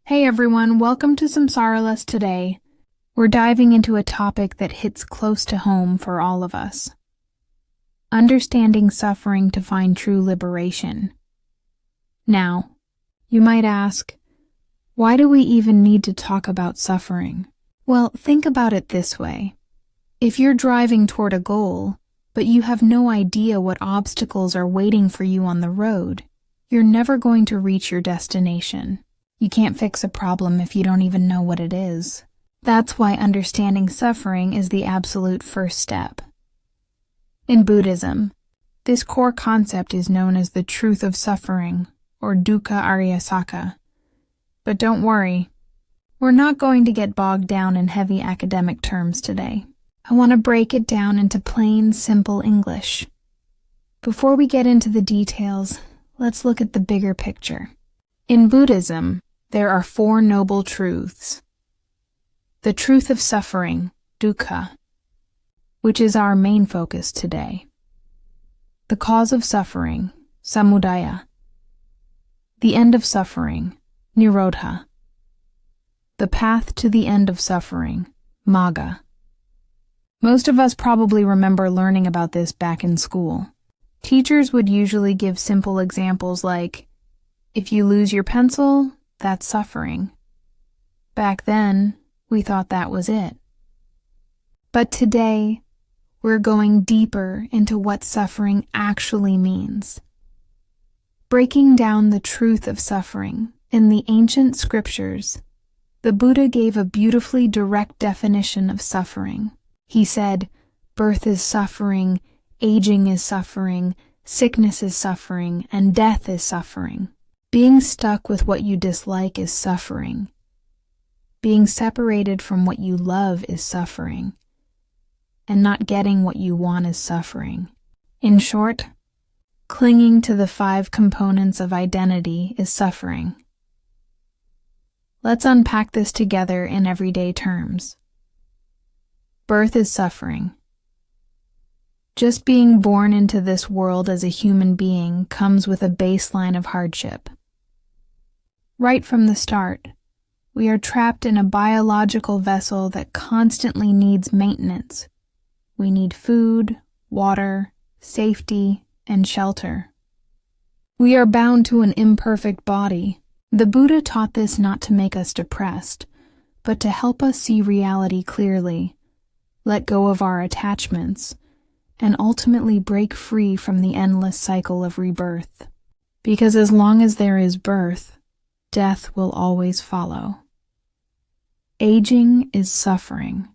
Hey everyone, welcome to Samsaraless today. We're diving into a topic that hits close to home for all of us. Understanding suffering to find true liberation. Now, you might ask, why do we even need to talk about suffering? Well, think about it this way. If you're driving toward a goal, but you have no idea what obstacles are waiting for you on the road, you're never going to reach your destination. You can't fix a problem if you don't even know what it is. That's why understanding suffering is the absolute first step. In Buddhism, this core concept is known as the truth of suffering, or Dukkha Arya. But don't worry, we're not going to get bogged down in heavy academic terms today. I want to break it down into plain, simple English. Before we get into the details, let's look at the bigger picture. In Buddhism, there are four noble truths. The truth of suffering, Dukkha, which is our main focus today. The cause of suffering, Samudaya. The end of suffering, Nirodha. The path to the end of suffering, Magga. Most of us probably remember learning about this back in school. Teachers would usually give simple examples like, if you lose your pencil, that's suffering. Back then, we thought that was it. But today, we're going deeper into what suffering actually means. Breaking down the truth of suffering, in the ancient scriptures, the Buddha gave a beautifully direct definition of suffering. He said, birth is suffering, aging is suffering, sickness is suffering, and death is suffering. Being stuck with what you dislike is suffering. Being separated from what you love is suffering. And not getting what you want is suffering. In short, clinging to the 5 components of identity is suffering. Let's unpack this together in everyday terms. Birth is suffering. Just being born into this world as a human being comes with a baseline of hardship. Right from the start, we are trapped in a biological vessel that constantly needs maintenance. We need food, water, safety, and shelter. We are bound to an imperfect body. The Buddha taught this not to make us depressed, but to help us see reality clearly, let go of our attachments, and ultimately break free from the endless cycle of rebirth. Because as long as there is birth, death will always follow. Aging is suffering.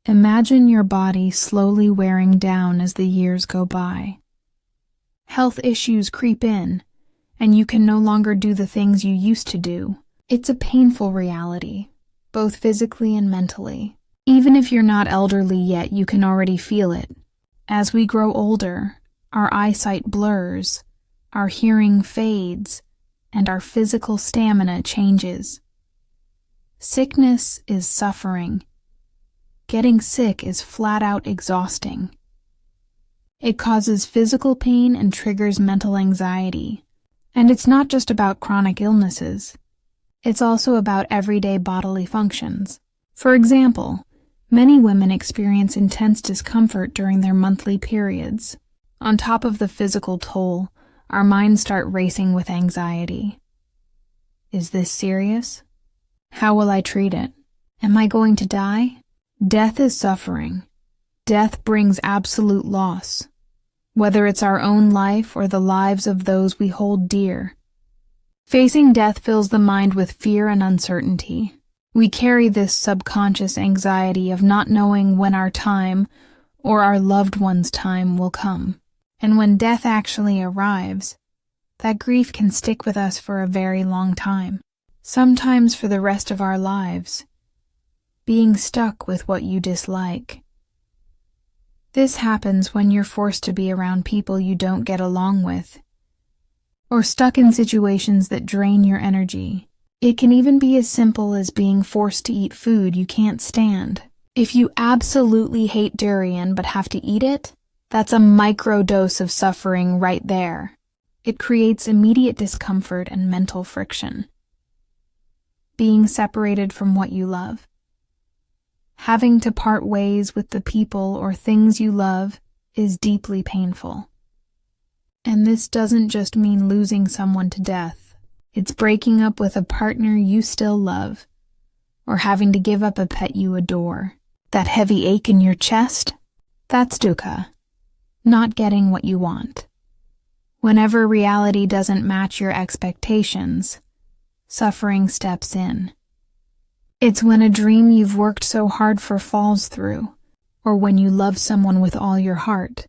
Imagine your body slowly wearing down as the years go by. Health issues creep in, and you can no longer do the things you used to do. It's a painful reality, both physically and mentally. Even if you're not elderly yet, you can already feel it. As we grow older, our eyesight blurs, our hearing fades, and our physical stamina changes. Sickness is suffering. Getting sick is flat out exhausting. It causes physical pain and triggers mental anxiety. And it's not just about chronic illnesses. It's also about everyday bodily functions. For example, many women experience intense discomfort during their monthly periods. On top of the physical toll, our minds start racing with anxiety. Is this serious? How will I treat it? Am I going to die? Death is suffering. Death brings absolute loss, whether it's our own life or the lives of those we hold dear. Facing death fills the mind with fear and uncertainty. We carry this subconscious anxiety of not knowing when our time or our loved one's time will come. And when death actually arrives, that grief can stick with us for a very long time, sometimes for the rest of our lives, being stuck with what you dislike. This happens when you're forced to be around people you don't get along with, or stuck in situations that drain your energy. It can even be as simple as being forced to eat food you can't stand. If you absolutely hate durian but have to eat it, that's a microdose of suffering right there. It creates immediate discomfort and mental friction. being separated from what you love. Having to part ways with the people or things you love is deeply painful. And this doesn't just mean losing someone to death. It's breaking up with a partner you still love, or having to give up a pet you adore. That heavy ache in your chest? That's dukkha, not getting what you want. Whenever reality doesn't match your expectations, suffering steps in. It's when a dream you've worked so hard for falls through, or when you love someone with all your heart,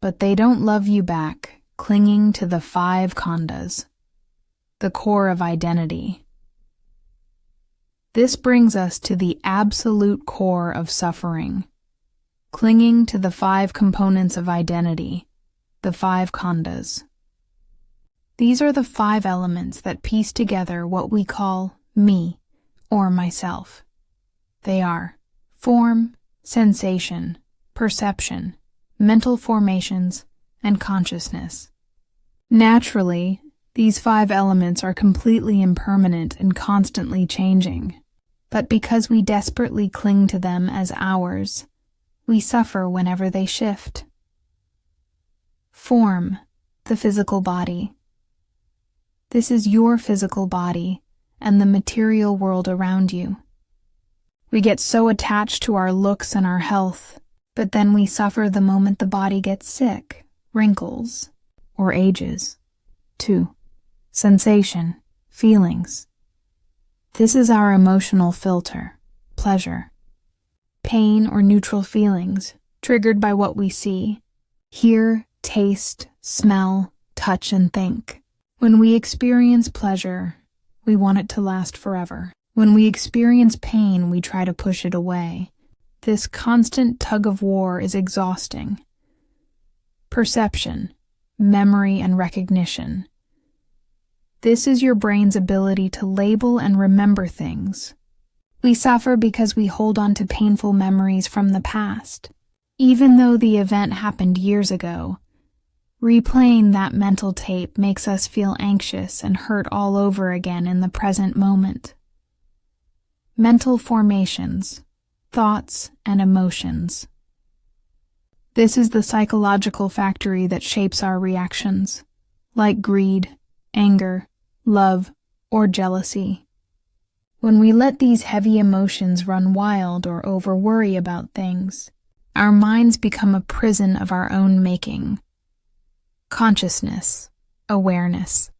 but they don't love you back, clinging to the 5 khandhas, the core of identity. This brings us to the absolute core of suffering, clinging to the 5 components of identity, the 5 khandhas. These are the 5 elements that piece together what we call me, or myself. They are form, sensation, perception, mental formations, and consciousness. Naturally, these 5 elements are completely impermanent and constantly changing, but because we desperately cling to them as ours, we suffer whenever they shift. Form, the physical body. This is your physical body and the material world around you. We get so attached to our looks and our health, but then we suffer the moment the body gets sick, wrinkles, or ages. 2. Sensation, feelings. This is our emotional filter, pleasure. Pain or neutral feelings, triggered by what we see, hear, taste, smell, touch, and think. When we experience pleasure, we want it to last forever. When we experience pain, we try to push it away. This constant tug of war is exhausting. Perception, memory, and recognition. This is your brain's ability to label and remember things. We suffer because we hold on to painful memories from the past. Even though the event happened years ago, replaying that mental tape makes us feel anxious and hurt all over again in the present moment. Mental formations, thoughts, and emotions. This is the psychological factory that shapes our reactions, like greed, anger, love, or jealousy. When we let these heavy emotions run wild or over-worry about things, our minds become a prison of our own making. Consciousness, awareness.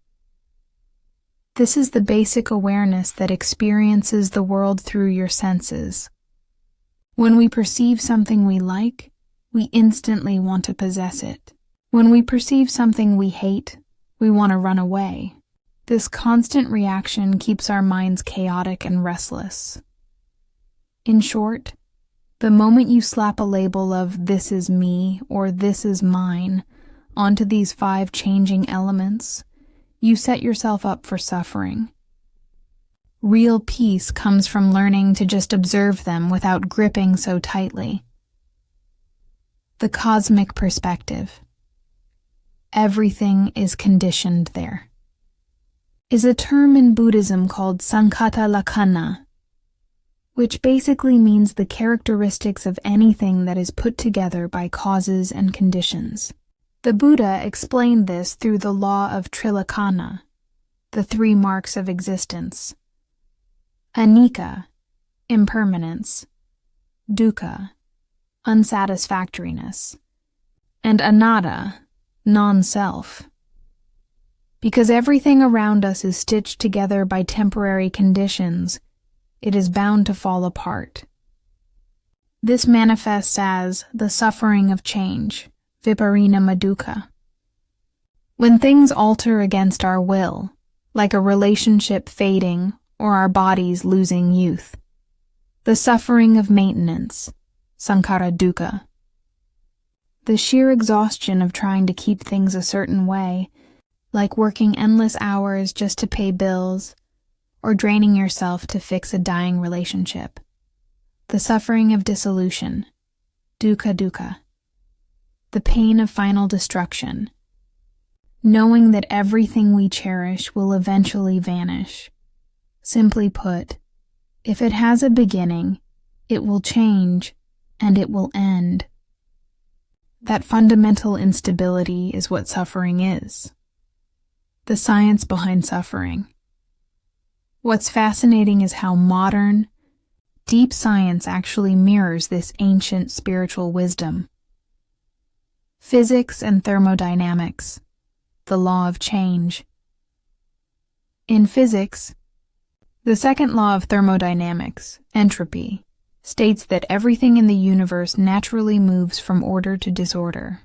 This is the basic awareness that experiences the world through your senses. When we perceive something we like, we instantly want to possess it. When we perceive something we hate, we want to run away. This constant reaction keeps our minds chaotic and restless. In short, the moment you slap a label of "this is me" or "this is mine" onto these 5 changing elements, you set yourself up for suffering. Real peace comes from learning to just observe them without gripping so tightly. The cosmic perspective. Everything is conditioned there. Is a term in Buddhism called sankhata lakkhana, which basically means the characteristics of anything that is put together by causes and conditions. The Buddha explained this through the law of trilakkhana, the 3 marks of existence. Anicca, impermanence, dukkha, unsatisfactoriness, and anatta, non-self. Because everything around us is stitched together by temporary conditions, it is bound to fall apart. This manifests as the suffering of change, viparinama dukkha. When things alter against our will, like a relationship fading or our bodies losing youth. The suffering of maintenance, sankhara dukkha. The sheer exhaustion of trying to keep things a certain way, like working endless hours just to pay bills, or draining yourself to fix a dying relationship. The suffering of dissolution, dukkha dukkha. The pain of final destruction, knowing that everything we cherish will eventually vanish, Simply put, if it has a beginning, it will change and it will end. That fundamental instability is what suffering is. The science behind suffering. What's fascinating is how modern, deep science actually mirrors this ancient spiritual wisdom. Physics and thermodynamics, the law of change. In physics, the second law of thermodynamics, entropy, states that everything in the universe naturally moves from order to disorder.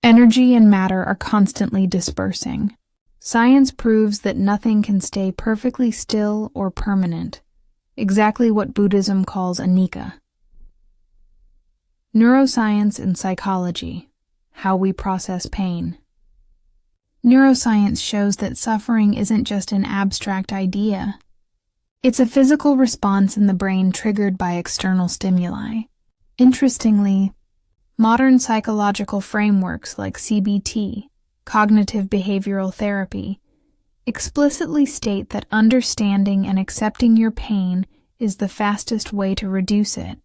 Energy and matter are constantly dispersing. Science proves that nothing can stay perfectly still or permanent, exactly what Buddhism calls anicca. Neuroscience and psychology, how we process pain. Neuroscience shows that suffering isn't just an abstract idea. It's a physical response in the brain triggered by external stimuli. Interestingly, modern psychological frameworks like CBT, cognitive behavioral therapy, explicitly state that understanding and accepting your pain is the fastest way to reduce it.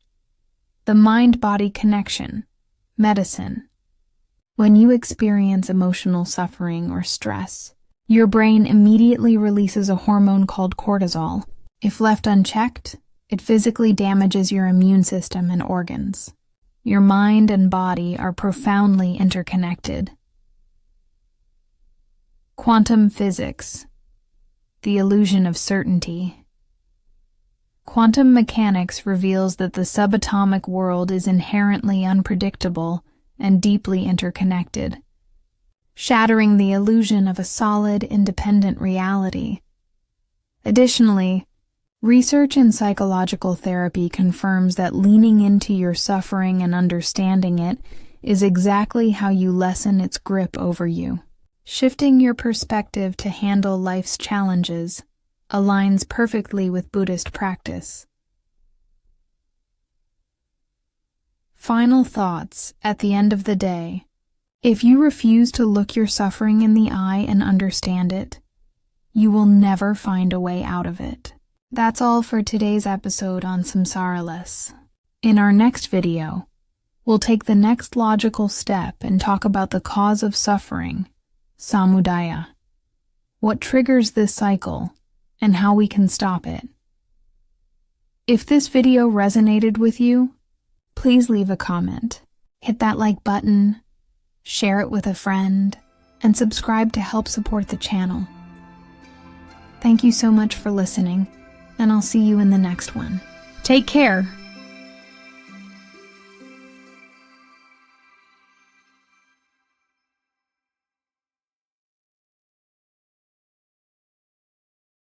The mind-body connection, medicine. When you experience emotional suffering or stress, your brain immediately releases a hormone called cortisol. If left unchecked, it physically damages your immune system and organs. Your mind and body are profoundly interconnected. Quantum physics, the illusion of certainty. Quantum mechanics reveals that the subatomic world is inherently unpredictable and deeply interconnected, shattering the illusion of a solid, independent reality. Additionally, research in psychological therapy confirms that leaning into your suffering and understanding it is exactly how you lessen its grip over you. Shifting your perspective to handle life's challenges aligns perfectly with Buddhist practice. Final thoughts at the end of the day. If you refuse to look your suffering in the eye and understand it, you will never find a way out of it. That's all for today's episode on Samsaraless. In our next video, we'll take the next logical step and talk about the cause of suffering, samudaya, what triggers this cycle, and how we can stop it. If this video resonated with you, please leave a comment, hit that like button, share it with a friend, and subscribe to help support the channel. Thank you so much for listening, and I'll see you in the next one. Take care.